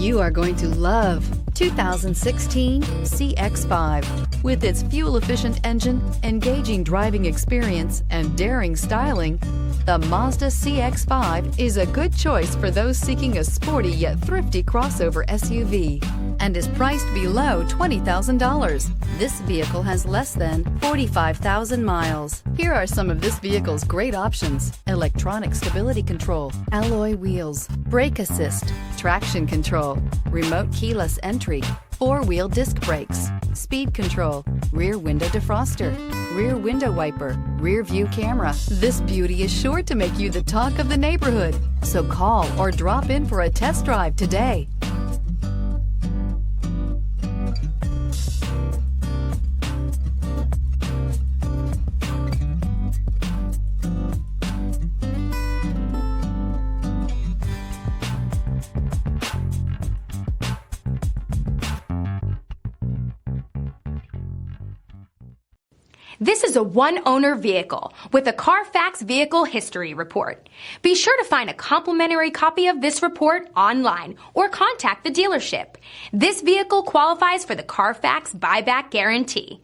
You are going to love 2016 CX-5. With its fuel-efficient engine, engaging driving experience, and daring styling, the Mazda CX-5 is a good choice for those seeking a sporty yet thrifty crossover SUV and is priced below $20,000. This vehicle has less than 45,000 miles. Here are some of this vehicle's great options: electronic stability control, alloy wheels, brake assist, traction control, remote keyless entry, four-wheel disc brakes, speed control, rear window defroster, rear window wiper, rear view camera. This beauty is sure to make you the talk of the neighborhood. So call or drop in for a test drive today. This is a one-owner vehicle with a CARFAX Vehicle History Report. Be sure to find a complimentary copy of this report online or contact the dealership. This vehicle qualifies for the CARFAX Buyback Guarantee.